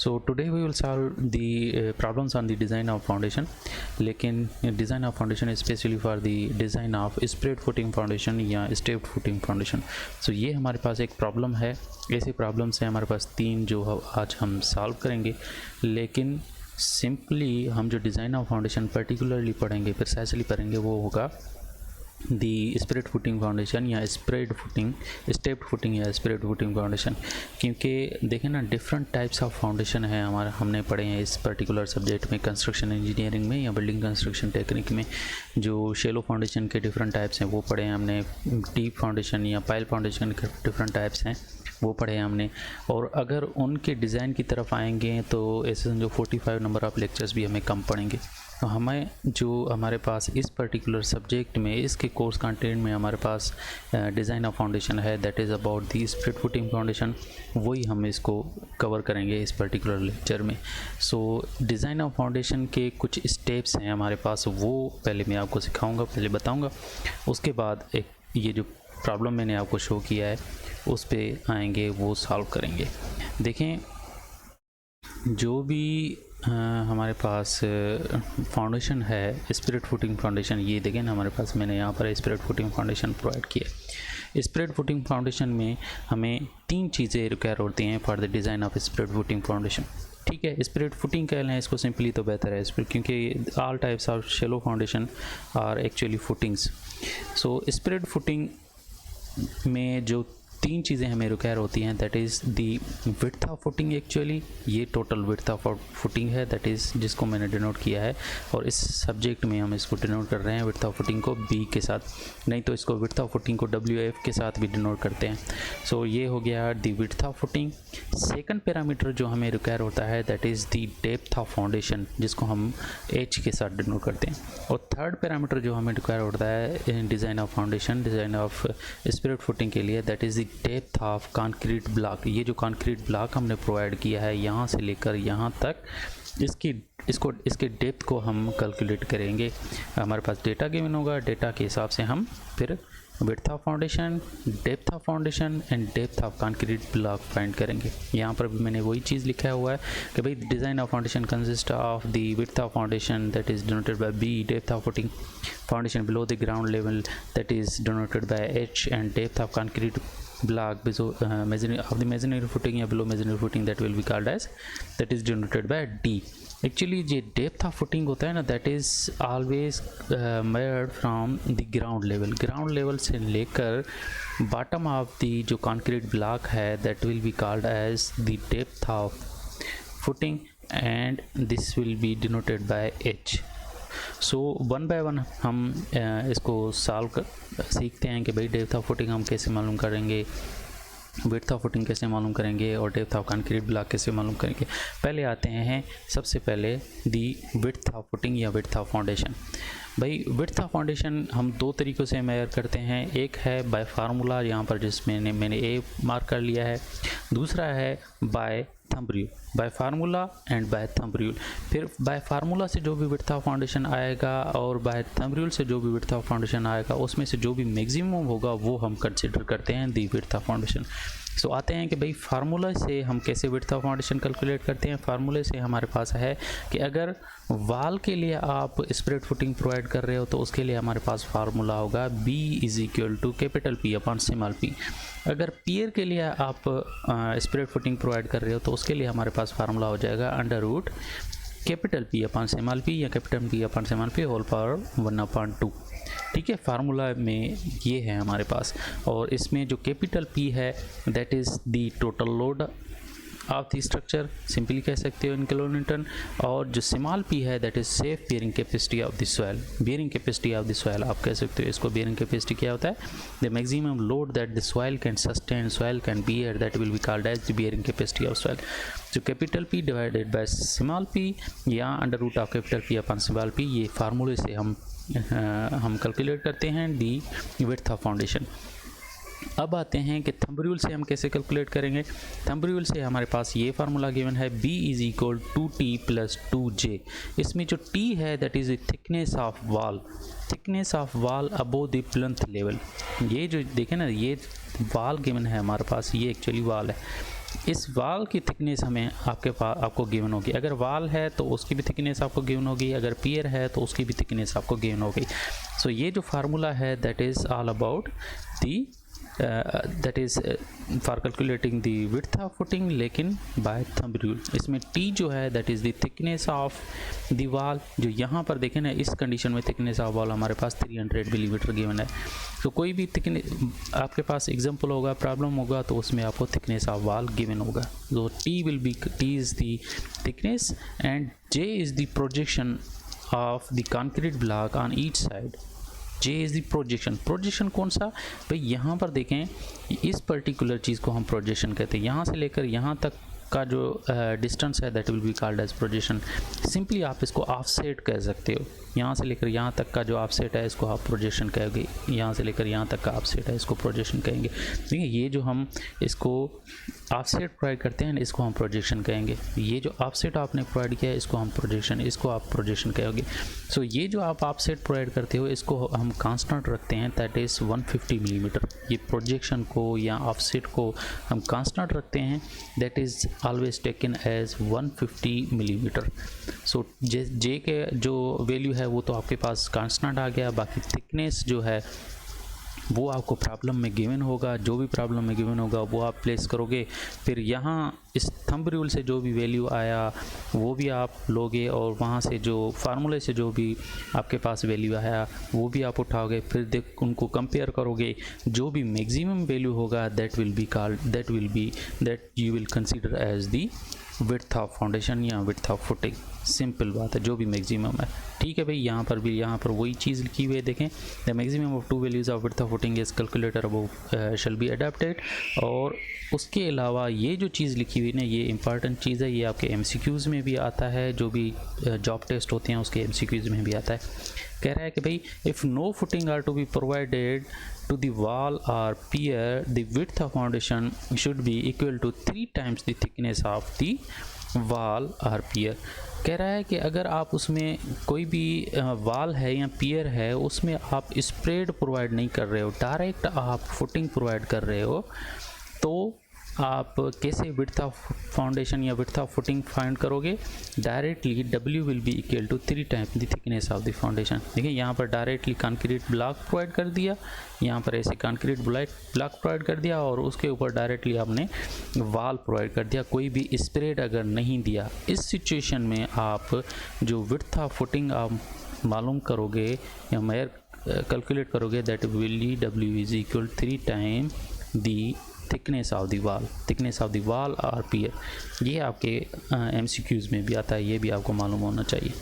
So today we will solve the problems on the design of foundation. लेकिन design of foundation is especially for the design of spread footing foundation या stepped footing foundation. So ये हमारे पास एक problem है. ऐसी problems हैं हमारे पास 3 जो आज हम सॉल्व करेंगे. लेकिन सिंपली हम जो डिज़ाइन ऑफ फाउंडेशन पर्टिकुलरली पढ़ेंगे, प्रिसाइसली पढ़ेंगे, वो होगा दी स्प्रेड फुटिंग फाउंडेशन या स्प्रेड फुटिंग, स्टेप्ड फुटिंग या स्प्रेड फुटिंग फाउंडेशन. क्योंकि देखें ना, डिफरेंट टाइप्स ऑफ फाउंडेशन है हमारा. हमने पढ़े हैं इस पर्टिकुलर सब्जेक्ट में, कंस्ट्रक्शन इंजीनियरिंग में या बिल्डिंग कंस्ट्रक्शन टेक्निक में. जो शेलो फाउंडेशन के डिफरेंट टाइप्स हैं वो पढ़े हैं हमने. डीप फाउंडेशन या पाइल फाउंडेशन के डिफरेंट टाइप्स हैं वो पढ़े हैं हमने. और अगर उनके डिज़ाइन की तरफ आएंगे तो ऐसे समझो 45 नंबर ऑफ लेक्चर्स भी हमें कम पड़ेंगे. तो हमें जो हमारे पास इस पर्टिकुलर सब्जेक्ट में, इसके कोर्स कंटेंट में हमारे पास डिज़ाइन ऑफ फाउंडेशन है, that is about the spread footing foundation. वही हम इसको कवर करेंगे इस पर्टिकुलर लेक्चर में. सो डिज़ाइन ऑफ फाउंडेशन के कुछ स्टेप्स हैं हमारे पास, वो पहले मैं आपको सिखाऊंगा, पहले बताऊंगा. उसके बाद एक ये जो प्रॉब्लम मैंने आपको शो किया है उस पे आएंगे, वो सॉल्व करेंगे. देखें, जो भी हमारे पास फाउंडेशन है, स्प्रेड फुटिंग फाउंडेशन, ये देखें ना हमारे पास, मैंने यहाँ पर स्प्रेड फुटिंग फाउंडेशन प्रोवाइड किया. स्प्रेड फुटिंग फाउंडेशन में हमें 3 चीज़ें रिक्वायर होती हैं for the design of spread footing foundation. ठीक है, स्प्रेड फुटिंग कह लें इसको सिंपली तो बेहतर है, क्योंकि all types of shallow foundation are actually footings. So spread footing में जो 3 चीज़ें हमें रिक्वायर होती हैं, that is the width of footing. Actually ये टोटल विड्थ ऑफ फुटिंग है, दैट इज़ जिसको मैंने डिनोट किया है, और इस सब्जेक्ट में हम इसको डिनोट कर रहे हैं विड्थ ऑफ फुटिंग को बी के साथ, नहीं तो इसको विड्थ ऑफ फुटिंग को WF के साथ भी डिनोट करते हैं. सो ये हो गया the width of footing. Second parameter जो हमें रिक्वायर होता है, that is the depth of foundation, जिसको हम H के साथ डिनोट करते हैं. और थर्ड पैरामीटर जो हमें रिक्वायर होता है design of foundation, design of spread footing के लिए, that is the depth of concrete block. ये जो कंक्रीट ब्लॉक हमने प्रोवाइड किया है यहाँ से लेकर यहाँ तक, इसके डेप्थ को हम कैलकुलेट करेंगे. हमारे पास डेटा गिवन होगा, डेटा के हिसाब से हम फिर width of foundation, depth of foundation and depth of concrete block find करेंगे. यहाँ पर भी मैंने वही चीज़ लिखा हुआ है कि भाई design of foundation consist of the width of foundation, that is denoted by B, depth of footing foundation below the ground level, that is denoted by H, and depth of concrete block below of the masonry footing या below masonry footing, that will be called as, that is denoted by D. Actually जो depth of footing होता है ना, that is always measured from the ground level. Ground level से लेकर bottom of the जो concrete block है, that will be called as the depth of footing, and this will be denoted by H. So one by one हम इसको solve सीखते हैं कि भाई डेप्थ ऑफ फुटिंग हम कैसे मालूम करेंगे, विड्थ ऑफ फुटिंग कैसे मालूम करेंगे, और डेप्थ ऑफ कंक्रीट ब्लॉक कैसे मालूम करेंगे. पहले आते हैं सबसे पहले दी विड्थ ऑफ फुटिंग या विड्थ ऑफ फाउंडेशन. भाई विड्थ ऑफ फाउंडेशन हम 2 तरीक़ों से मेजर करते हैं. एक है बाय फार्मूला, यहाँ पर जिसमें मैंने A मार्क कर लिया है. दूसरा है by thumb rule, by formula and by thumb rule. फिर बाय फार्मूला से जो भी विड्थ ऑफ फाउंडेशन आएगा और बाय थंब रूल से जो भी विड्थ ऑफ फाउंडेशन आएगा, उसमें से जो भी मैक्सिमम होगा वो हम कंसिडर करते हैं दी विड्थ ऑफ फाउंडेशन. सो आते हैं कि भाई फार्मूला से हम कैसे विड्थ ऑफ फाउंडेशन कैलकुलेट करते हैं. फार्मूले से हमारे पास है कि अगर वॉल के लिए आप स्प्रेड फुटिंग प्रोवाइड कर रहे हो तो उसके लिए हमारे पास फार्मूला होगा B = capital P upon small p. अगर पियर के लिए आप स्प्रेड फुटिंग प्रोवाइड कर रहे हो तो उसके लिए हमारे पास फार्मूला हो जाएगा under root capital P upon small p या capital P upon small p whole power 1/2. ठीक है, फार्मूला में ये है हमारे पास. और इसमें जो कैपिटल P है, that is the total load of the structure, simply कह सकते हो इन किलोन्यूटन. और जो स्मॉल p है, that is safe bearing capacity of the soil. Bearing capacity of the soil आप कह सकते हो इसको. बियरिंग कैपेसिटी क्या होता है? The maximum load that the soil can sustain, soil can bear, that will be called as the bearing capacity of soil. जो capital P divided by small p या under root of capital P upon small p, ये फार्मूले से हम calculate करते हैं दी width of foundation. अब आते हैं कि थंब रूल से हम कैसे कैलकुलेट करेंगे. थंब रूल से हमारे पास ये फार्मूला गिवन है, B = 2T + 2J. इसमें जो T है, that is thickness of wall, thickness of wall above the plinth level. ये जो देखें ना, ये वॉल गिवन है हमारे पास, ये एक्चुअली वॉल है. इस वाल की थिकनेस हमें आपको गिवन होगी। अगर वाल है तो उसकी भी थिकनेस आपको गिवन होगी, अगर पियर है तो उसकी भी थिकनेस आपको गिवन होगी। सो ये जो फार्मूला है that is all about the that is for calculating the width of footing, लेकिन by thumb rule। इसमें T जो है that is the thickness of the wall। जो यहाँ पर देखें ना, इस कंडीशन में thickness of wall हमारे पास 300 मिलीमीटर गिवन है। तो कोई भी थिकनेस आपके पास एग्जाम्पल होगा, प्रॉब्लम होगा, तो उसमें आपको थिकनेस ऑफ वॉल गिवन होगा। तो T is the thickness and J is the projection of the concrete block on each side। J is the projection कौन सा भाई, यहाँ पर देखें इस पर्टिकुलर चीज़ को हम प्रोजेक्शन कहते हैं। यहाँ से लेकर यहाँ तक का जो डिस्टेंस है that will be called as projection. Simply आप इसको ऑफसेट कह सकते हो। यहाँ से लेकर यहाँ तक का जो ऑफसेट है इसको आप प्रोजेक्शन कहोगे, यहाँ से लेकर यहाँ तक का ऑफसेट है इसको प्रोजेक्शन कहेंगे। ठीक है, ये जो हम इसको ऑफसेट प्रोवाइड करते हैं इसको हम प्रोजेक्शन कहेंगे। ये जो ऑफसेट आपने प्रोवाइड किया है इसको हम प्रोजेक्शन, इसको आप प्रोजेक्शन कहोगे। सो ये जो आप ऑफसेट प्रोवाइड करते हो इसको हम कांस्टेंट रखते हैं, दैट इज़ 150 मिलीमीटर। ये प्रोजेक्शन को या ऑफसेट को हम कांस्टेंट रखते हैं, that is always taken as 150 millimetre. So J के जो वैल्यू है वो तो आपके पास कांस्टेंट आ गया। बाकी थिकनेस जो है वो आपको प्रॉब्लम में गिवन होगा, जो भी प्रॉब्लम में गिवन होगा वो आप प्लेस करोगे। फिर यहाँ इस थंब रूल से जो भी वैल्यू आया वो भी आप लोगे, और वहाँ से जो फार्मूले से जो भी आपके पास वैल्यू आया वो भी आप उठाओगे। फिर उनको कंपेयर करोगे, जो भी मैक्सिमम वैल्यू होगा that you will consider as the width of foundation या विड्थ ऑफ फुटिंग। सिंपल बात है, जो भी मैक्सिमम है। ठीक है भाई, यहाँ पर वही चीज़ लिखी हुई है, देखें the maximum of 2 values of width of footing is calculator above shall be adapted. और उसके अलावा ये जो चीज़ लिखी हुई ना, ये इंपॉर्टेंट चीज़ है, ये आपके MCQs में भी आता है, जो भी जॉब टेस्ट होते हैं उसके MCQs में भी आता है। कह रहा है कि भाई if no footing are to be provided to the wall or pier, the width of foundation should be equal to 3 times the thickness of the wall or pier। कह रहा है कि अगर आप उसमें कोई भी वाल है या पियर है उसमें आप स्प्रेड प्रोवाइड नहीं कर रहे हो, डायरेक्ट आप फुटिंग प्रोवाइड कर रहे हो, तो आप कैसे विड्थ ऑफ फाउंडेशन या विड्थ ऑफ फुटिंग फाइंड करोगे? Directly W will be equal to 3 times the thickness of the foundation. देखिए यहाँ पर डायरेक्टली कंक्रीट ब्लॉक प्रोवाइड कर दिया, यहाँ पर ऐसे कंक्रीट ब्लॉक प्रोवाइड कर दिया, और उसके ऊपर डायरेक्टली आपने वाल प्रोवाइड कर दिया, कोई भी स्प्रेड अगर नहीं दिया। इस सिचुएशन में आप जो विड्थ ऑफ फुटिंग आप मालूम करोगे या मेयर कैलकुलेट करोगे, that will W is equal 3 time the thickness of the वाल और पियर। ये आपके MCQs में भी आता है, ये भी आपको मालूम होना चाहिए।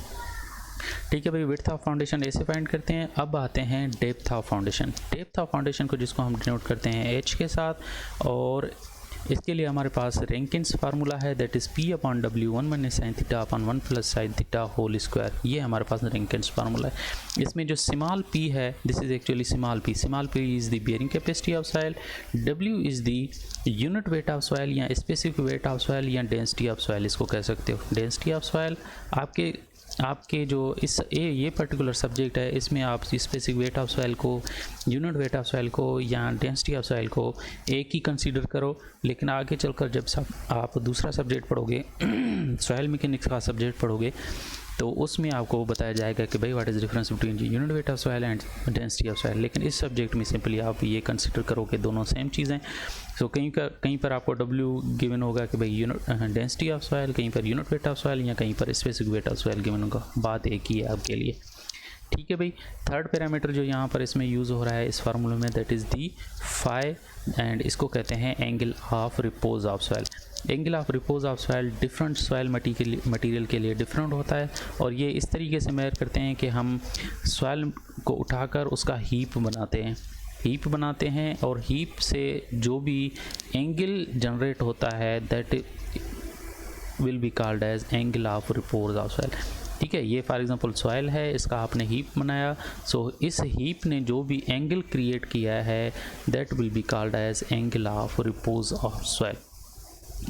ठीक है भाई, विड्थ ऑफ फाउंडेशन ऐसे फाइंड करते हैं। अब आते हैं depth of foundation. Depth of foundation को जिसको हम डिनोट करते हैं H के साथ, और इसके लिए हमारे पास रैंकिन्स फार्मूला है, that is P/W 1 - sin theta अपॉन 1 + sin थीटा होल स्क्वायर। ये हमारे पास रैंकिन्स फार्मूला है। इसमें जो स्मॉल p है, this is actually small p is the bearing capacity of soil, W is the unit weight of soil या specific weight of soil या डेंसिटी ऑफ सॉइल इसको कह सकते हो। डेंसिटी ऑफ सॉइल आपके जो ये पर्टिकुलर सब्जेक्ट है, इसमें आप स्पेसिफिक वेट ऑफ सॉइल को, यूनिट वेट ऑफ सॉइल को या डेंसिटी ऑफ सॉइल को एक ही कंसीडर करो। लेकिन आगे चलकर जब आप दूसरा सब्जेक्ट पढ़ोगे सॉइल मैकेनिक्स का सब्जेक्ट पढ़ोगे, तो उसमें आपको बताया जाएगा कि भाई what is difference between unit weight of soil and density of soil. लेकिन इस सब्जेक्ट में सिंपली आप ये कंसिडर करोगे दोनों सेम चीज़ें। सो कहीं पर आपको W गिवन होगा कि भाई यूनिट डेंसिटी ऑफ सॉइल, कहीं per unit weight of soil या कहीं पर specific weight of soil given होगा। बात एक ही है आपके लिए। ठीक है भाई, थर्ड पैरामीटर जो यहाँ पर इसमें यूज़ हो रहा है इस फार्मूले में, that is the phi, and इसको कहते हैं angle of repose of soil. Angle of repose of soil different soil material के लिए डिफरेंट होता है, और ये इस तरीके से मेजर करते हैं कि हम सॉइल को उठाकर उसका हीप बनाते हैं, और हीप से जो भी एंगल जनरेट होता है that will be called as angle of repose of soil. ठीक है, ये फॉर एग्जांपल सॉइल है, इसका आपने हीप बनाया, सो इस हीप ने जो भी एंगल क्रिएट किया है that will be called as angle of repose of soil.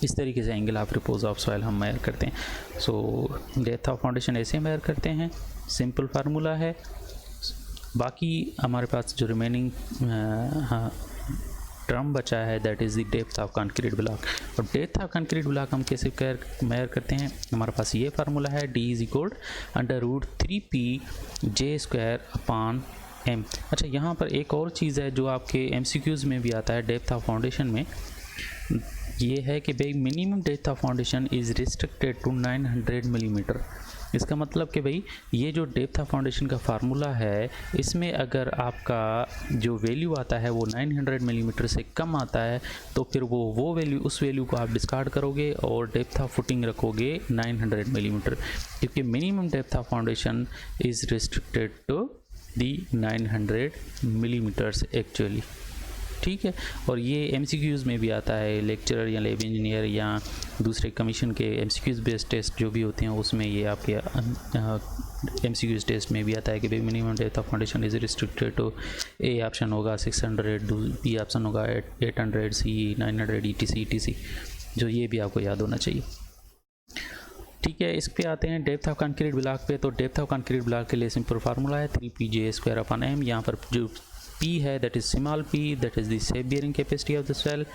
इस तरीके से angle of repose of soil हम मेजर करते हैं। सो डेप्थ ऑफ फाउंडेशन ऐसे मेजर करते हैं, सिंपल फार्मूला है। बाकी हमारे पास जो रिमेनिंग टर्म बचा है, that is the depth of concrete block. और डेप्थ ऑफ कंक्रीट ब्लॉक हम कैसे मेजर करते हैं, हमारे पास ये फार्मूला है, D is equal √3PJ² m। अच्छा, यहाँ पर एक और चीज़ है जो आपके MCQs में भी आता है डेप्थ ऑफ फाउंडेशन में, ये है कि भाई minimum depth of foundation is restricted to 900 millimetre. इसका मतलब कि भाई ये जो डेप्थ ऑफ फाउंडेशन का फार्मूला है, इसमें अगर आपका जो वैल्यू आता है वो 900 मिलीमीटर से कम आता है तो फिर वो वैल्यू, उस वैल्यू को आप डिस्कार्ड करोगे और डेप्थ ऑफ फुटिंग रखोगे 900 मिलीमीटर, क्योंकि minimum depth of foundation is restricted to the 900 millimetres actually. ठीक है, और ये MCQs में भी आता है, लेक्चरर या लैब इंजीनियर या दूसरे कमीशन के MCQs बेस्ड टेस्ट जो भी होते हैं उसमें ये आपके MCQs टेस्ट में भी आता है कि भाई minimum depth of foundation is restricted to, A option होगा 600, B ऑप्शन होगा 800, C 900, ETC, जो ये भी आपको याद होना चाहिए। ठीक है, इस पे आते हैं डेप्थ ऑफ कंक्रीट ब्लॉक पे। तो डेप्थ ऑफ कंक्रीट ब्लॉक के लिए सिंपल फार्मूला है 3PJ²/m। यहाँ पर जो P है that is small p, that is the safe bearing capacity of the soil,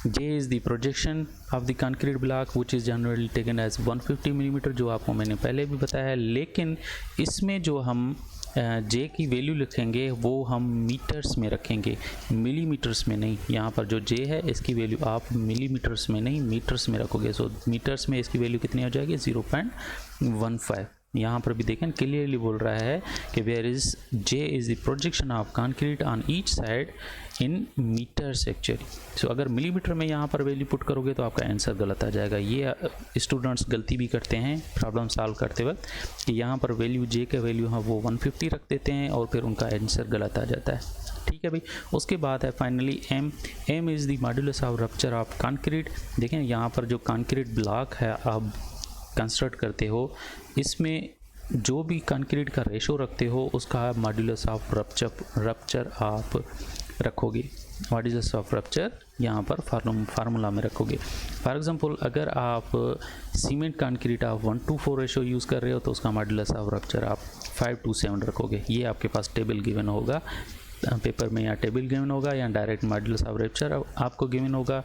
J is the projection of the concrete block which is generally taken as 150 millimetre, जो आपको मैंने पहले भी बताया है। लेकिन इसमें जो हम J की वैल्यू लिखेंगे वो हम मीटर्स में रखेंगे, मिलीमीटर्स में नहीं। यहाँ पर जो J है इसकी वैल्यू आप मिलीमीटर्स में नहीं मीटर्स में रखोगे। सो मीटर्स में इसकी वैल्यू कितनी हो जाएगी, 0.15। यहाँ पर भी देखें क्लियरली बोल रहा है कि where is J is the projection of concrete on each side in metres actually. So अगर मिलीमीटर में यहाँ पर वैल्यू पुट करोगे तो आपका आंसर गलत आ जाएगा। ये स्टूडेंट्स गलती भी करते हैं प्रॉब्लम सॉल्व करते वक्त कि यहाँ पर वैल्यू J का वैल्यू है वो 150 रख देते हैं और फिर उनका आंसर गलत आ जाता है। ठीक है भाई, उसके बाद है finally M is the modulus of rupture of concrete. देखें यहाँ पर जो कंक्रीट ब्लॉक है आप कंस्ट्रक्ट करते हो, इसमें जो भी कंक्रीट का रेशो रखते हो उसका मॉड्यूलस ऑफ रप्चर आप रखोगे। मॉड्यूलस ऑफ रप्चर यहाँ पर फार्मूला में रखोगे। फॉर एग्जांपल अगर आप सीमेंट कंक्रीट आप 1:4 रेशो यूज़ कर रहे हो तो उसका मॉड्यूलस ऑफ रप्चर आप 5:7 रखोगे। ये आपके पास टेबल गिवन होगा पेपर में, या टेबल गिवन होगा या डायरेक्ट मॉड्यूलस ऑफ रप्चर आपको गिवन होगा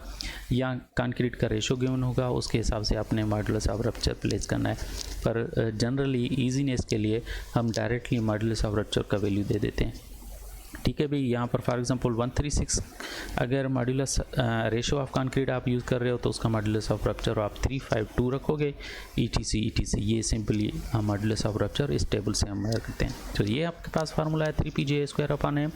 या कंक्रीट का रेशो गिवन होगा, उसके हिसाब से आपने मॉड्यूलस ऑफ रप्चर प्लेस करना है। पर जनरली इजीनेस के लिए हम डायरेक्टली मॉड्यूलस ऑफ रप्चर का वैल्यू दे देते हैं। ठीक है भाई, यहाँ पर फॉर एग्जांपल 136 अगर मॉड्यूलस रेशो ऑफ कंक्रीट आप यूज़ कर रहे हो तो उसका मॉड्यूलस ऑफ रप्चर आप 352 रखोगे। ETC ये सिंपली मॉड्यूलस ऑफ रप्चर इस टेबल से हम मेजर करते हैं। तो ये आपके पास फार्मूला है 3PJ²/m।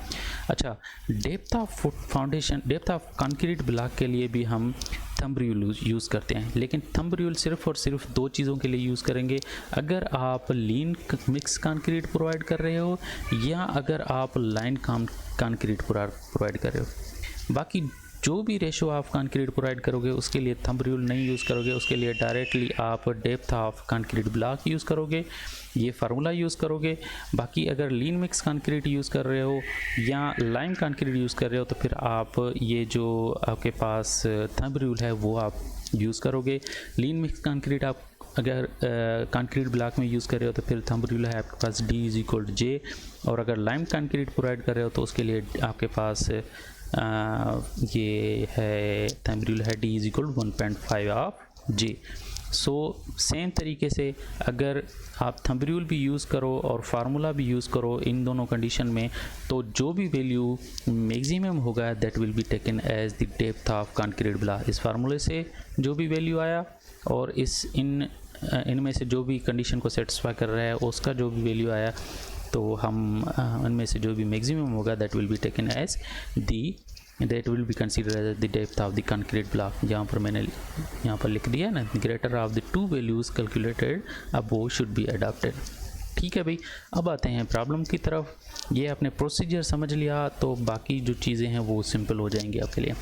अच्छा, depth of foundation, depth of concrete block के लिए भी हम थंब रूल यूज़ करते हैं, लेकिन थंब रूल सिर्फ और सिर्फ दो चीज़ों के लिए यूज़ करेंगे। अगर आप लीन मिक्स कंक्रीट प्रोवाइड कर रहे हो या अगर आप लाइन कंक्रीट प्रोवाइड कर रहे हो। बाकी जो भी रेशो आप कंक्रीट प्रोवाइड करोगे उसके लिए थंब रूल नहीं यूज़ करोगे, उसके लिए डायरेक्टली आप depth of concrete block use करोगे, ये फार्मूला यूज़ करोगे। बाकी अगर लीन मिक्स कंक्रीट यूज़ कर रहे हो या लाइम कंक्रीट यूज़ कर रहे हो तो फिर आप ये जो आपके पास थंब रूल है वो आप यूज़ करोगे। लीन मिक्स कंक्रीट आप अगर कंक्रीट ब्लॉक में यूज़ कर रहे हो तो फिर थंब रूल है आपके पास D = J, और अगर लाइम कंक्रीट प्रोवाइड कर रहे हो तो उसके लिए आपके पास ये है थंब रूल है D = 1.5 of J। So same तरीके से अगर आप थंब रूल भी यूज़ करो और फार्मूला भी यूज़ करो इन दोनों कंडीशन में, तो जो भी वैल्यू मैक्सिमम होगा that will be taken as the depth of concrete block. इस फार्मूले से जो भी वैल्यू आया और इनमें से जो भी कंडीशन को सेटिस्फाई कर रहा है उसका जो भी वैल्यू आया, तो हम उनमें से जो भी मैक्सिमम होगा that will be taken as that will be considered as the depth of the concrete block। यहाँ पर मैंने यहाँ पर लिख दिया ना, greater of the two values calculated above should be adopted। ठीक है भाई, अब आते हैं प्रॉब्लम की तरफ। ये आपने प्रोसीजर समझ लिया तो बाकी जो चीज़ें हैं वो सिंपल हो जाएंगी आपके लिए।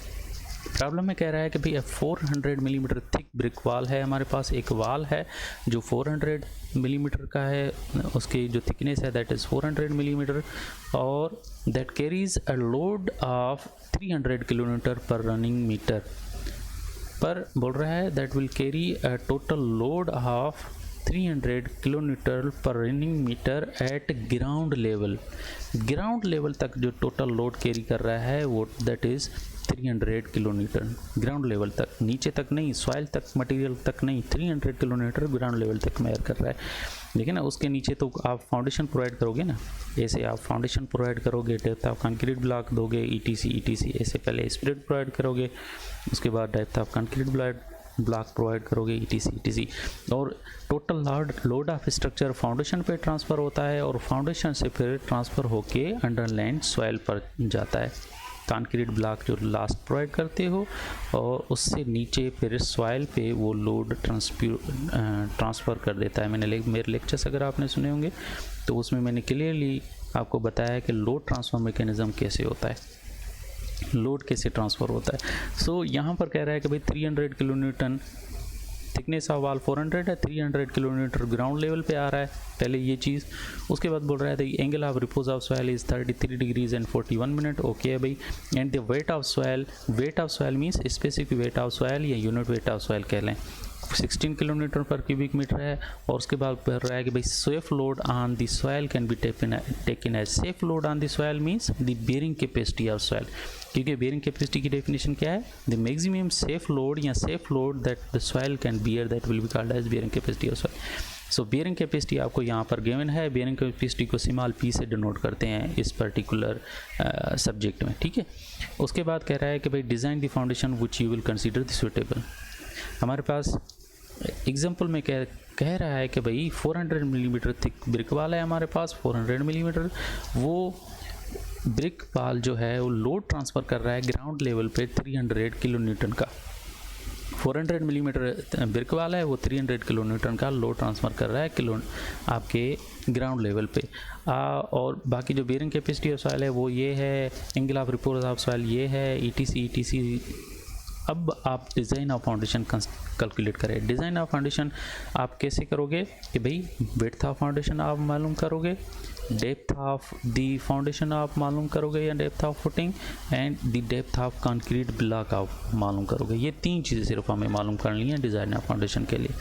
प्रॉब्लम में कह रहा है कि भाई 400 मिलीमीटर थिक ब्रिक वॉल है, हमारे पास एक वॉल है जो 400 मिलीमीटर का है, उसकी जो थिकनेस है दैट इज़ 400 मिलीमीटर और that carries a load of 300 kilometre per running metre. पर बोल रहा है that will carry a total load of 300 kilometre per running metre at ground level. Ground level तक जो टोटल लोड कैरी कर रहा है वो that is 300 kilometre ground level तक, नीचे तक नहीं, सॉइल तक, मटेरियल तक नहीं, 300 किलोमीटर ग्राउंड लेवल तक मेयर कर रहा है। लेकिन ना उसके नीचे तो आप फाउंडेशन प्रोवाइड करोगे ना, ऐसे आप फाउंडेशन प्रोवाइड करोगे, डेप्थ ऑफ कंक्रीट ब्लॉक दोगे, ईटीसी ऐसे पहले स्प्रेड प्रोवाइड करोगे, उसके बाद depth of concrete block provide करोगे, ईटीसी और total load of structure foundation पे ट्रांसफ़र होता है और फाउंडेशन से फिर ट्रांसफ़र होके अंडरलैंड सॉइल पर जाता है। कंक्रीट ब्लॉक जो लास्ट प्रोवाइड करते हो और उससे नीचे फिर सॉइल पे वो लोड ट्रांसफ़र कर देता है। मेरे लेक्चर्स अगर आपने सुने होंगे तो उसमें मैंने क्लियरली आपको बताया कि लोड ट्रांसफ़र मैकेनिज़्म कैसे होता है, लोड कैसे ट्रांसफ़र होता है। सो यहाँ पर कह रहा है कि भाई 300 किलोन्यूटन, थिकनेस ऑफ वाल 400 है, 300 किलोमीटर ग्राउंड लेवल पे आ रहा है, पहले ये चीज़। उसके बाद बोल रहा है the angle of repose of soil is 33 degrees and 41 minute. Okay है भाई। And the wait of soil means specific weight of soil या यूनिट वेट ऑफ सॉइल कह लें, 16 किलोमीटर पर क्यूबिक मीटर है। और उसके बाद बोल रहा है कि भाई safe load on the soil can be taken as, safe load on the soil means the bearing capacity of soil, क्योंकि बेयरिंग कैपेसिटी की डेफिनेशन क्या है, द मैक्सिमम सेफ लोड या safe load that the soil can bear that will be called as bearing capacity of soil. So bearing capacity आपको यहाँ पर given है, bearing capacity को स्मॉल पी से डिनोट करते हैं इस पर्टिकुलर सब्जेक्ट में, ठीक है। उसके बाद कह रहा है कि भाई design the foundation which you will consider the suitable. हमारे पास एग्जाम्पल में कह रहा है कि भाई 400 मिलीमीटर थिक ब्रिक वाल है हमारे पास, 400 मिलीमीटर, वो ब्रिक वाल जो है वो लोड ट्रांसफ़र कर रहा है ग्राउंड लेवल पे 300 किलो न्यूटन का। 400 मिलीमीटर ब्रिक वाला है, वो 300 किलो न्यूटन का लोड ट्रांसफ़र कर रहा है आपके ग्राउंड लेवल पे। और बाकी जो बेयरिंग कैपेसिटी ऑफ सॉइल है वो ये है, angle of repose of soil ये है, ईटीसी। अब आप डिज़ाइन ऑफ फाउंडेशन कैलकुलेट करें। डिज़ाइन ऑफ फाउंडेशन आप कैसे करोगे कि भाई विड्थ ऑफ फाउंडेशन आप मालूम करोगे, डेप्थ ऑफ द फाउंडेशन आप मालूम करोगे या depth of footing, and the depth of concrete block आप मालूम करोगे। ये 3 चीज़ें सिर्फ हमें मालूम करनी है डिज़ाइन ऑफ फाउंडेशन के लिए।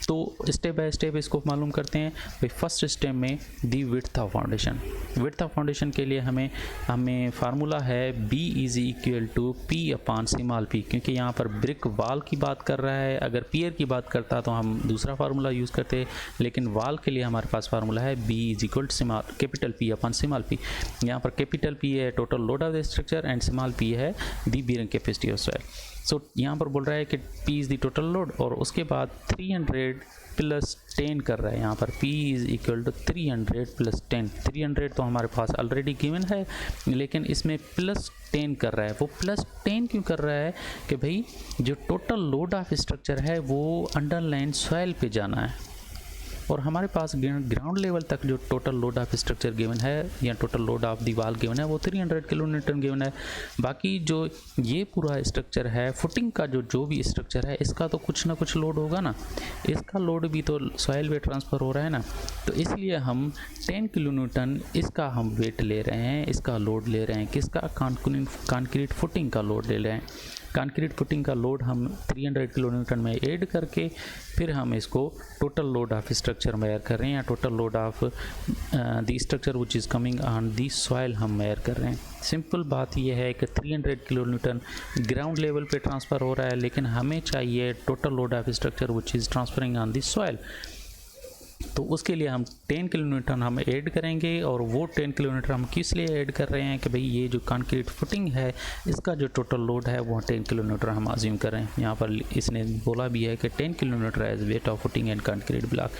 तो स्टेप बाय स्टेप इसको मालूम करते हैं। भाई फर्स्ट स्टेप में the width of foundation. Width of foundation के लिए हमें फार्मूला है B is equal to P upon small p, क्योंकि यहाँ पर ब्रिक वाल की बात कर रहा है। अगर पियर की बात करता तो हम दूसरा फार्मूला यूज़ करते, लेकिन वाल के लिए हमारे पास फार्मूला है B is equal to capital P upon small p। यहाँ पर कैपिटल P है total load of the structure and small p है the bearing capacity of soil. So यहाँ पर बोल रहा है कि P is the total load और उसके बाद 300 प्लस 10 कर रहा है। यहाँ पर P is equal to 300 plus 10। 300 तो हमारे पास ऑलरेडी गिवन है, लेकिन इसमें प्लस 10 कर रहा है। वो प्लस 10 क्यों कर रहा है कि भाई जो टोटल लोड ऑफ स्ट्रक्चर है वो अंडरलाइन सॉइल पे जाना है, और हमारे पास ग्राउंड लेवल तक जो total load of structure given है या टोटल लोड ऑफ दीवार गिवन है वो 300 किलो न्यूटन गिवन है। बाकी जो ये पूरा स्ट्रक्चर है, फुटिंग का जो भी स्ट्रक्चर है, इसका तो कुछ ना कुछ लोड होगा ना, इसका लोड भी तो सॉइल पे ट्रांसफ़र हो रहा है ना। तो इसलिए हम 10 किलो न्यूटन इसका हम वेट ले रहे हैं, इसका लोड ले रहे हैं, किसका, कंक्रीट फुटिंग का लोड ले रहे हैं। कंक्रीट फुटिंग का लोड हम 300 किलो न्यूटन में ऐड करके फिर हम इसको total load of structure mayor कर रहे हैं, या total load of the structure which is coming on the soil हम मेयर कर रहे हैं। सिंपल बात यह है कि 300 किलो न्यूटन ग्राउंड लेवल पे ट्रांसफ़र हो रहा है, लेकिन हमें चाहिए total load of structure which is transferring on the soil. तो उसके लिए हम 10 किलो न्यूटन हम ऐड करेंगे, और वो 10 किलो न्यूटन हम किस लिए ऐड कर रहे हैं कि भाई ये जो कंक्रीट फुटिंग है इसका जो टोटल लोड है वो 10 किलो न्यूटन हम अज्यूम कर रहे हैं। यहाँ पर इसने बोला भी है कि 10 kilonewton as weight of footing and concrete block.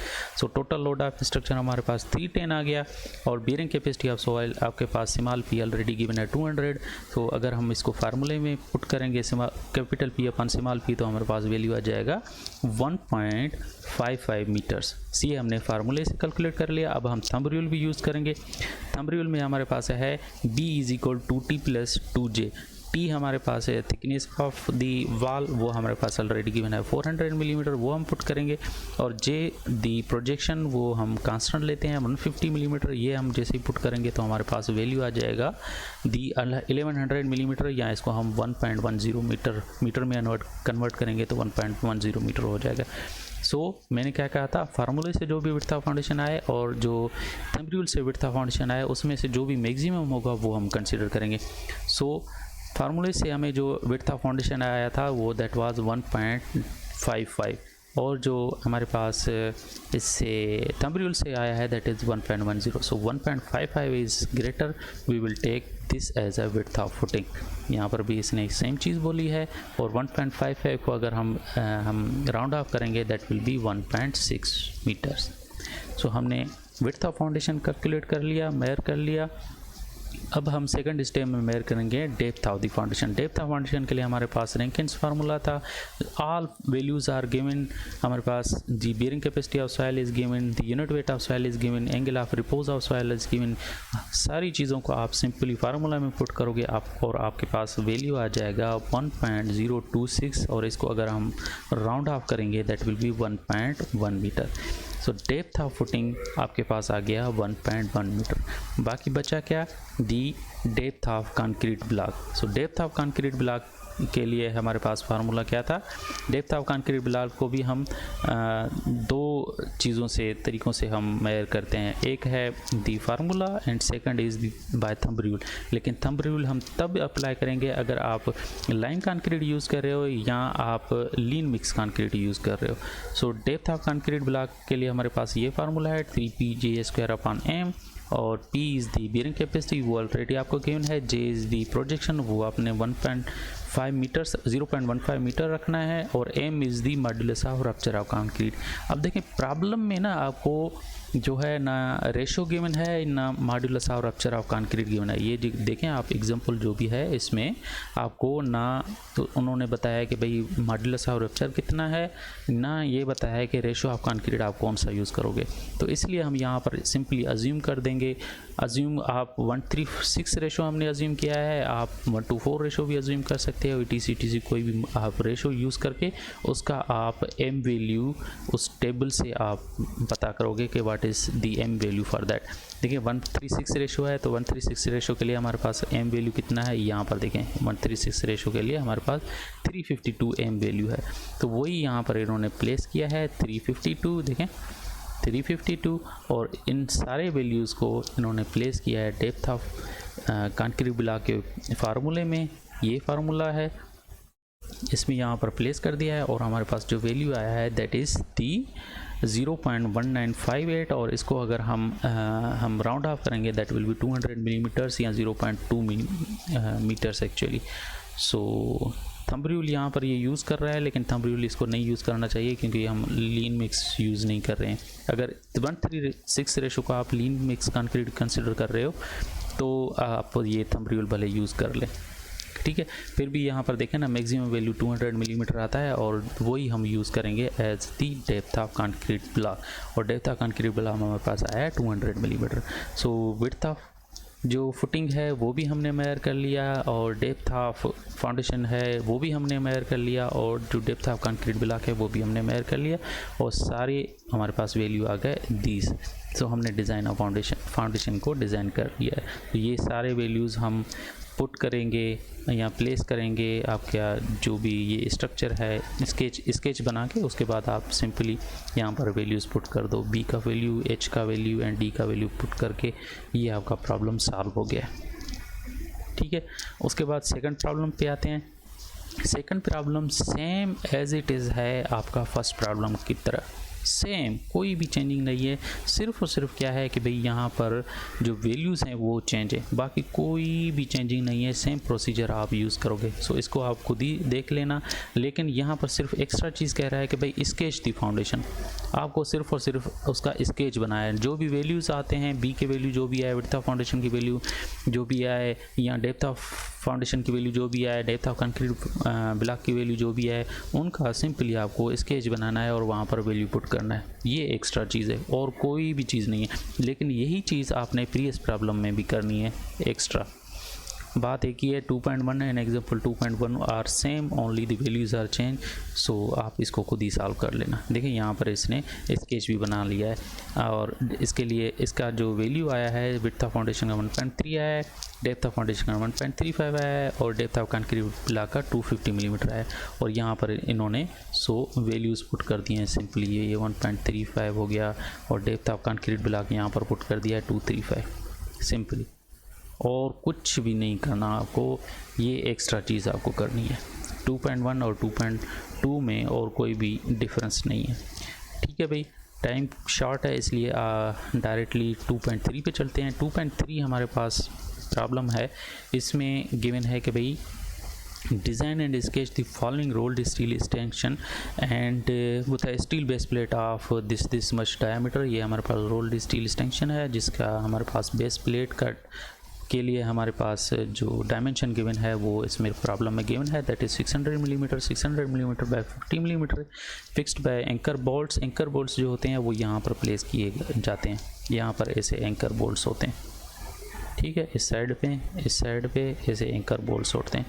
So total load of structure हमारे पास 310 आ गया, और बेयरिंग कैपेसिटी ऑफ सॉइल आपके पास स्मॉल p ऑलरेडी गिवन है 200। तो अगर हम इसको फार्मूले में पुट करेंगे कैपिटल P अपन स्मॉल p, तो हमारे पास वैल्यू आ जाएगा 1.55 मीटर्स। सी हमने फार्मूले से कैलकुलेट कर लिया। अब हम थंब रूल भी यूज़ करेंगे। थंब रूल में हमारे पास है B is equal to T plus 2J। T हमारे पास है थिकनेस ऑफ दी वाल, वो हमारे पास ऑलरेडी गिवन है 400 मिलीमीटर, वो हम पुट करेंगे। और J दी प्रोजेक्शन वो हम कांस्टेंट लेते हैं 150 मिलीमीटर, ये हम जैसे ही पुट करेंगे तो हमारे पास वैल्यू आ जाएगा दी 1100 मिलीमीटर, या इसको हम 1.10 मीटर में कन्वर्ट करेंगे तो 1.10 मीटर हो जाएगा। सो मैंने क्या कहा था, फार्मूले से जो भी विड्थ ऑफ फाउंडेशन आए और जो थंब रूल से विड्थ ऑफ फाउंडेशन आए उसमें से जो भी मैक्सिमम होगा वो हम कंसिडर करेंगे। सो फार्मूले से हमें जो विड्थ ऑफ फाउंडेशन आया था वो दैट वाज 1.55 और जो हमारे पास इससे थंब रूल से आया है that is 1.10। So 1.55 is greater, we will take this as a width of footing. यहाँ पर भी इसने सेम चीज़ बोली है और 1.55 को अगर हम राउंड ऑफ करेंगे दैट विल बी 1.6 मीटर्स। सो हमने विड्थ ऑफ फाउंडेशन कैलकुलेट कर लिया, मेजर कर लिया। अब हम सेकंड स्टेप में मेजर करेंगे depth of the foundation. Depth of foundation के लिए हमारे पास रैंकिन्स फार्मूला था, ऑल वैल्यूज़ आर गिवन। हमारे पास the bearing capacity of soil is given, the unit weight of soil is given, angle of repose of soil is given. सारी चीज़ों को आप सिंपली फार्मूला में पुट करोगे आप और आपके पास वैल्यू आ जाएगा 1.026 और इसको अगर हम राउंड ऑफ करेंगे that will be 1.1 metre. So depth of footing आपके पास आ गया 1.1 मीटर। बाकी बचा क्या, the depth of concrete block. So depth of concrete block के लिए हमारे पास फार्मूला क्या था, डेप्थ ऑफ कंक्रीट ब्लॉक को भी हम दो चीज़ों से तरीक़ों से हम मेजर करते हैं, एक है the formula and second is the by thumb rule. लेकिन थंब रूल हम तब अप्लाई करेंगे अगर आप लाइम कंक्रीट यूज़ कर रहे हो या आप लीन मिक्स कंक्रीट यूज़ कर रहे हो। सो डेप्थ ऑफ कंक्रीट ब्लॉक के लिए हमारे पास ये फार्मूला है 3pJ²/m और P is the bearing capacity वो ऑलरेडी आपको गिवन है, J इज़ दी प्रोजेक्शन वो आपने 1.5 मीटर्स 0.15 मीटर रखना है और M is the modulus of rupture of concrete. अब देखें प्रॉब्लम में ना आपको जो है ना रेशो गिवन है ना modulus of rupture of concrete given है। ये देखें आप एग्जांपल जो भी है इसमें आपको ना तो उन्होंने बताया कि भाई मॉड्यूलस ऑफ रप्चर कितना है, ना ये बताया है कि रेशो ऑफ कंक्रीट आप कौन सा यूज़ करोगे। तो इसलिए हम यहाँ पर सिंपली अज्यूम कर देंगे। अज्यूम आप 1:3:6 रेशो हमने अज्यूम किया है, आप 1:4 रेशो भी अज्यूम कर सकते हो। ETC कोई भी आप रेशो यूज़ करके उसका आप M वैल्यू उस टेबल से आप पता करोगे कि what is the M value for that. देखिए 1:3:6 रेशो है तो 1:3:6 रेशो के लिए हमारे पास M वैल्यू कितना है, यहाँ पर देखें 1:3:6 रेशो के लिए हमारे पास 352 M वैल्यू है। तो वही यहाँ पर इन्होंने प्लेस किया है 352, देखें 352 और इन सारे वैल्यूज़ को इन्होंने प्लेस किया है डेप्थ ऑफ कंक्रीट ब्लॉक के फार्मूले में। ये फार्मूला है इसमें यहाँ पर प्लेस कर दिया है और हमारे पास जो वैल्यू आया है दैट इज़ दी 0.1958 और इसको अगर हम राउंड ऑफ करेंगे दैट विल बी 200 मिलीमीटर्स या 0.2 मीटर्स एक्चुअली। सो थंब रूल यहाँ पर ये यूज़ कर रहा है लेकिन थंब रूल इसको नहीं यूज़ करना चाहिए क्योंकि हम लीन मिक्स यूज़ नहीं कर रहे हैं। अगर 1:3:6 रेशो को आप लीन मिक्स कंक्रीट कंसिडर कर रहे हो तो आप ये थंब रूल भले यूज़ कर लें, ठीक है। फिर भी यहाँ पर देखें ना मैक्सिमम वैल्यू 200 मिलीमीटर आता है और वही हम यूज़ करेंगे as the depth of concrete block और डेप्थ ऑफ कंक्रीट ब्लॉक हमारे पास आया है 200 मिलीमीटर। सो विड्थ ऑफ जो फुटिंग है वो भी हमने मेजर कर लिया और डेप्थ ऑफ फाउंडेशन है वो भी हमने मेजर कर लिया और जो डेप्थ ऑफ कंक्रीट ब्लॉक है वो भी हमने मेजर कर लिया और सारे हमारे पास वैल्यू आ गए दीज। सो हमने डिज़ाइन ऑफ फाउंडेशन को डिज़ाइन कर लिया है। तो ये सारे वैल्यूज़ हम पुट करेंगे या प्लेस करेंगे आपका जो भी ये स्ट्रक्चर है स्केच बना के, उसके बाद आप सिंपली यहाँ पर वैल्यूज़ पुट कर दो, B का वैल्यू, H का वैल्यू एंड D का वैल्यू पुट करके ये आपका प्रॉब्लम सॉल्व हो गया, ठीक है। उसके बाद सेकंड प्रॉब्लम पे आते हैं। Second problem same as it is है आपका फर्स्ट प्रॉब्लम की तरह, सेम, कोई भी चेंजिंग नहीं है। सिर्फ और सिर्फ क्या है कि भाई यहाँ पर जो वैल्यूज़ हैं वो चेंज है, बाकी कोई भी चेंजिंग नहीं है, सेम प्रोसीजर आप यूज़ करोगे। सो इसको आप खुद ही देख लेना। लेकिन यहाँ पर सिर्फ एक्स्ट्रा चीज़ कह रहा है कि भाई स्केच दी फाउंडेशन, आपको सिर्फ और सिर्फ उसका स्केच बनाया है। जो भी वैल्यूज़ आते हैं, B के वैल्यू जो भी आए, विड्थ ऑफ फाउंडेशन की वैल्यू जो भी आए, या डेप्थ ऑफ फाउंडेशन की वैल्यू जो भी आए, डेप्थ ऑफ कंक्रीट ब्लॉक की वैल्यू जो भी आए, उनका सिंपली आपको स्केच बनाना है और वहाँ पर वैल्यू पुट करना है। ये एक्स्ट्रा चीज़ है और कोई भी चीज़ नहीं है। लेकिन यही चीज़ आपने प्रीवियस प्रॉब्लम में भी करनी है एक्स्ट्रा, बात एक ही है, 2.1 and example 2.1 are same, only the values are change. So आप इसको खुद ही सॉल्व कर लेना। देखिए यहाँ पर इसने स्केच भी बना लिया है और इसके लिए इसका जो वैल्यू आया है, विड्थ ऑफ फाउंडेशन का 1.3 आया है, डेप्थ ऑफ फाउंडेशन का 1.35 आया है और डेप्थ ऑफ कंक्रीट ब्लॉक का 250 मिलीमीटर है। और यहाँ पर इन्होंने 100 वैल्यूज़ पुट कर दिए हैं सिंपली। ये 1.35 हो गया और डेप्थ ऑफ कंक्रीट ब्लॉक यहाँ पर पुट कर दिया है 235 सिंपली। और कुछ भी नहीं करना आपको, ये एक्स्ट्रा चीज़ आपको करनी है। 2.1 और 2.2 में और कोई भी डिफरेंस नहीं है। ठीक है भाई, टाइम शॉर्ट है इसलिए डायरेक्टली 2.3 पे चलते हैं। 2.3 हमारे पास प्रॉब्लम है, इसमें गिवन है कि भाई design and sketch the following rolled steel extension and with a steel base plate of this much diameter। ये हमारे पास rolled steel extension है जिसका हमारे पास बेस प्लेट का के लिए हमारे पास जो डायमेंशन गिवन है वो इसमें प्रॉब्लम में गिवन है, that is 600 millimetre 600 millimetre by 50 millimetre fixed by anchor bolts. Anchor bolts जो होते हैं वो यहाँ पर प्लेस किए जाते हैं, यहाँ पर ऐसे एंकर बोल्ट्स होते हैं। ठीक है, इस साइड पे ऐसे एंकर बोल्ट्स होते हैं।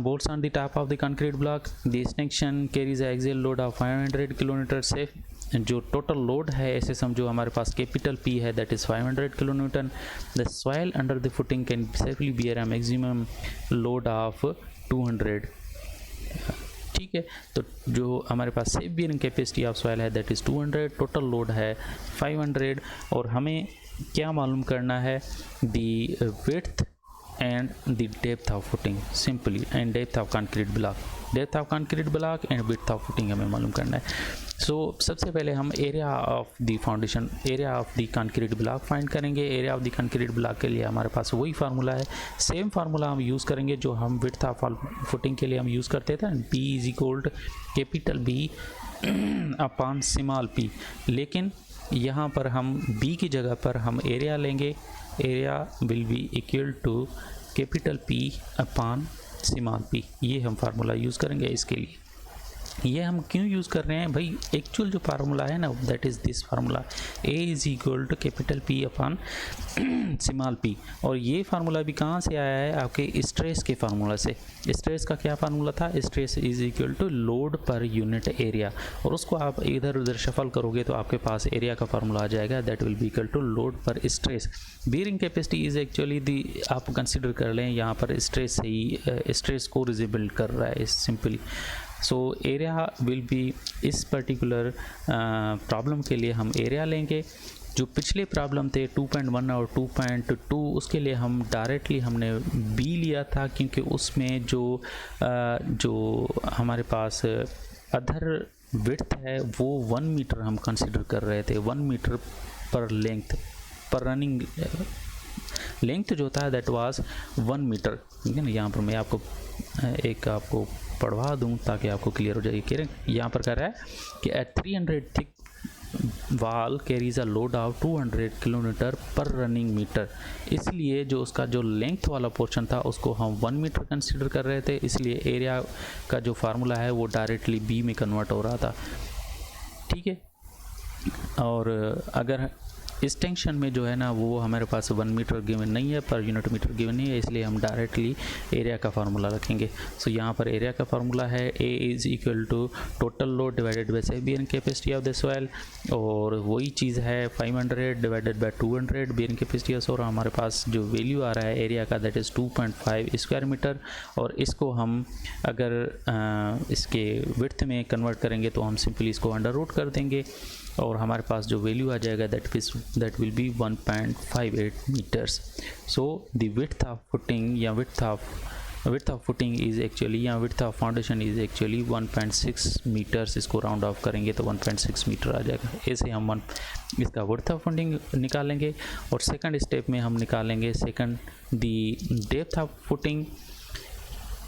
Bolts on the top of the concrete block, the extension carries a axial load of 500 kN से जो टोटल लोड है ऐसे समझो हमारे पास कैपिटल P है, that is 500 kN। The soil under the footing can safely bear a maximum load of 200। ठीक है, तो जो हमारे पास safe bearing capacity of soil है दैट इज़ 200, टोटल लोड है 500। और हमें क्या मालूम करना है, the width and the depth of footing simply and depth of concrete block and width of footing हमें मालूम करना है। सो सबसे पहले हम area of the foundation, area of the concrete block find करेंगे। Area of the concrete block के लिए हमारे पास वही फार्मूला है, सेम फार्मूला हम यूज़ करेंगे जो हम विड्थ ऑफ फुटिंग के लिए हम यूज़ करते थे, P is equal to capital B upon small p। लेकिन यहाँ पर हम B की जगह पर हम एरिया लेंगे, area will be equal to capital P upon small p। ये हम फार्मूला यूज़ करेंगे इसके लिए। ये हम क्यों यूज़ कर रहे हैं भाई, एक्चुअल जो फार्मूला है ना that is this formula, A is equal to capital P upon small p। और ये फार्मूला भी कहाँ से आया है, आपके स्ट्रेस के फार्मूला से। स्ट्रेस का क्या फार्मूला था, stress is equal to load per unit area. और उसको आप इधर उधर शफल करोगे तो आपके पास एरिया का फार्मूला आ जाएगा, that will be equal to load per stress. Bearing capacity is actually the, आप कंसिडर कर लें यहाँ पर स्ट्रेस ही स्ट्रेस को रिजिबल कर रहा है simply. So area will B, इस पर्टिकुलर प्रॉब्लम के लिए हम एरिया लेंगे। जो पिछले प्रॉब्लम थे 2.1 और 2.2 उसके लिए हम डायरेक्टली हमने B लिया था, क्योंकि उसमें जो हमारे पास अदर विड्थ है वो 1 मीटर हम कंसिडर कर रहे थे, 1 मीटर पर लेंथ पर रनिंग लेंथ जो था दैट वाज 1 मीटर। ठीक है ना, यहाँ पर मैं आपको आपको पढ़वा दूँ ताकि आपको क्लियर हो जाए। यहाँ पर कह रहा है कि एट 300 थिक वाल carries a load of 200 kilometre per running metre. इसलिए जो उसका जो लेंथ वाला पोर्शन था उसको हम 1 मीटर कंसिडर कर रहे थे, इसलिए एरिया का जो फार्मूला है वो डायरेक्टली B में कन्वर्ट हो रहा था। ठीक है, और अगर इस टेंशन में जो है ना वो हमारे पास 1 मीटर गिवन नहीं है, पर यूनिट मीटर गिवन नहीं है, इसलिए हम डायरेक्टली एरिया का फार्मूला रखेंगे। सो यहाँ पर एरिया का फार्मूला है A is equal to total load divided by safe bearing capacity of the soil, और वही चीज़ है 500 divided by 200 bearing capacity of soil. हमारे पास जो वैल्यू आ रहा है एरिया का दैट इज़ 2.5 स्क्वायर मीटर। और इसको हम अगर इसके विड्थ में कन्वर्ट करेंगे तो हम सिंपली इसको अंडर रूट कर देंगे और हमारे पास जो वैल्यू आ जाएगा that will be 1.58 metres. So the width of footing या width of footing is actually या width of foundation is actually 1.6 metres. इसको राउंड ऑफ करेंगे तो 1.6 मीटर आ जाएगा। ऐसे हम इसका विड्थ ऑफ फुटिंग निकालेंगे। और सेकंड स्टेप में हम निकालेंगे second the depth of footing.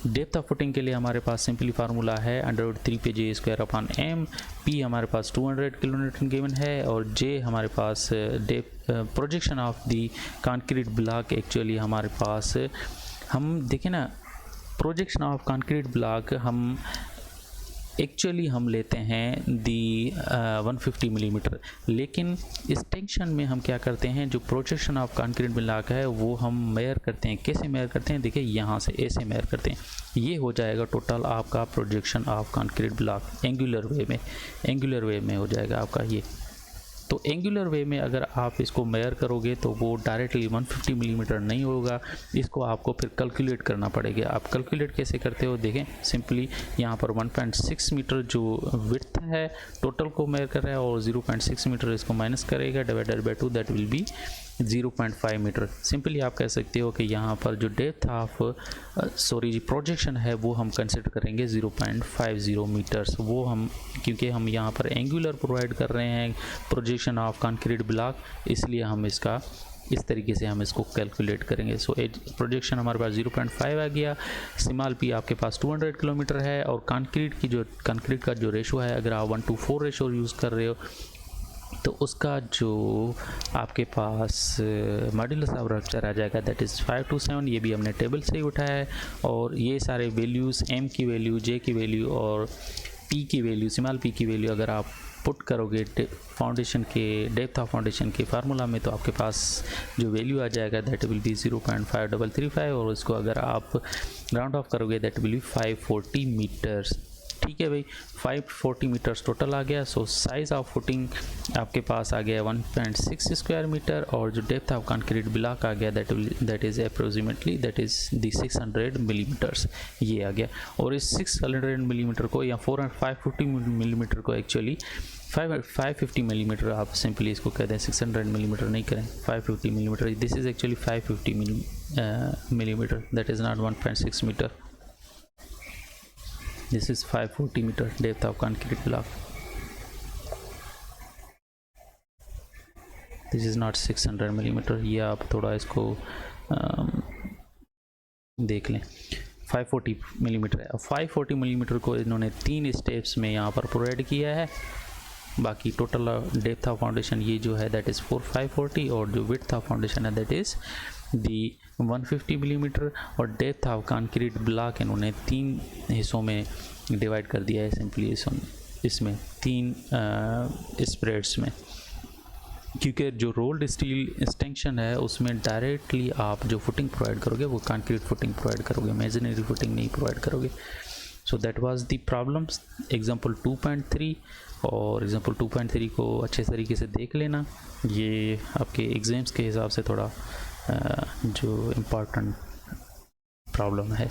Depth of footing के लिए हमारे पास सिंपली फार्मूला है √3 पे J square upon M। P हमारे पास 200 किलोमीटर गिवन है और J हमारे पास projection of the concrete block. Actually हमारे पास हम देखें ना, प्रोजेक्शन ऑफ कंक्रीट ब्लॉक हम एक्चुअली हम लेते हैं दी 150 मिलीमीटर, लेकिन इस टेंशन में हम क्या करते हैं, जो प्रोजेक्शन ऑफ कंक्रीट ब्लॉक है वो हम मेयर करते हैं। कैसे मेयर करते हैं, देखिए यहाँ से ऐसे मेयर करते हैं, ये हो जाएगा टोटल आपका projection of concrete block angular way में हो जाएगा आपका ये। तो एंगुलर वे में अगर आप इसको मेयर करोगे तो वो डायरेक्टली 150 मिलीमीटर नहीं होगा, इसको आपको फिर कैलकुलेट करना पड़ेगा। आप कैलकुलेट कैसे करते हो, देखें सिंपली यहाँ पर 1.6 मीटर जो विड्थ है टोटल को मेयर कर रहा है और 0.6 मीटर इसको माइनस करेगा, divided by 2 that will be 0.5 metre. Simply आप कह सकते हो कि यहाँ पर जो डेप्थ ऑफ प्रोजेक्शन है वो हम कंसिडर करेंगे 0.50 मीटर्स। वो हम क्योंकि हम यहाँ पर एंगुलर प्रोवाइड कर रहे हैं प्रोजेक्शन ऑफ कंक्रीट ब्लॉक, इसलिए हम इसका इस तरीके से हम इसको कैलकुलेट करेंगे। सो प्रोजेक्शन हमारे पास 0.5 आ गया। स्मॉल पी आपके पास 200 किलोमीटर है और कंक्रीट का जो रेशो है, अगर आप 1:4 रेशो यूज़ कर रहे हो तो उसका जो आपके पास मॉड्यूलस ऑफ रप्चर आ जाएगा दैट इज़ 527। ये भी हमने टेबल से ही उठाया है और ये सारे वैल्यूज़ एम की वैल्यू, जे की वैल्यू और पी की वैल्यू, स्मॉल पी की वैल्यू अगर आप पुट करोगे फाउंडेशन के डेप्थ ऑफ फाउंडेशन के फार्मूला में तो आपके पास जो वैल्यू आ जाएगा दैट विल बी 0.5335 और इसको अगर आप राउंड ऑफ करोगे दैट विल बी 540 मीटर्स। ठीक है भाई, 540 मीटर्स टोटल आ गया। सो साइज़ ऑफ फुटिंग आपके पास आ गया 1.6 स्क्वायर मीटर और जो डेप्थ ऑफ कंक्रीट ब्लॉक आ गया that is approximately that is the 600 millimetres, ये आ गया। और इस 600 मिलीमीटर को या 550 मिलीमीटर को एक्चुअली 550 मिलीमीटर आप सिंपली इसको कहते हैं, 600 मिलीमीटर नहीं करें, 550 millimetre. This is actually 550 millimetre that is not 1.6 metre. This is 540 meter depth of concrete block. This is not 600 millimeter। ये आप थोड़ा इसको देख लें, 540 मिलीमीटर है। 540 मिलीमीटर को इन्होंने 3 स्टेप्स में यहाँ पर प्रोवाइड किया है। बाकी टोटल डेप्थ ऑफ फाउंडेशन ये जो है दैट इज़ 540 और जो विड्थ ऑफ फाउंडेशन है दैट इज़ दी 150 मिलीमीटर और डेप्थ ऑफ कंक्रीट ब्लॉक इन्होंने 3 हिस्सों में डिवाइड कर दिया है सिंपली इसमें 3 स्प्रेड्स में, क्योंकि जो रोल्ड स्टील एक्सटेंशन है उसमें डायरेक्टली आप जो फुटिंग प्रोवाइड करोगे वो कंक्रीट फुटिंग प्रोवाइड करोगे, इमेजिनरी फुटिंग नहीं प्रोवाइड करोगे। So that was the problems example 2.3 और एग्जांपल 2.3 को अच्छे तरीके से देख लेना, ये आपके एग्ज़ाम्स के हिसाब से थोड़ा जो इम्पोर्टेंट प्रॉब्लम है।